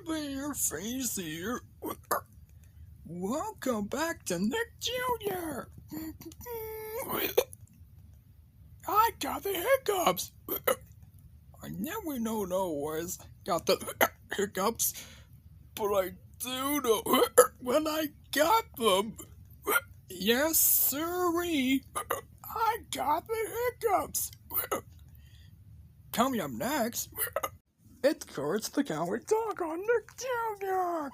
baby your face here. Welcome back to Nick Jr. I got the hiccups. I never know always got the hiccups, but I do know when I got them. Yes, sirree. I got the hiccups. Coming up next, it's Courage the Coward Dog on Nick Jr.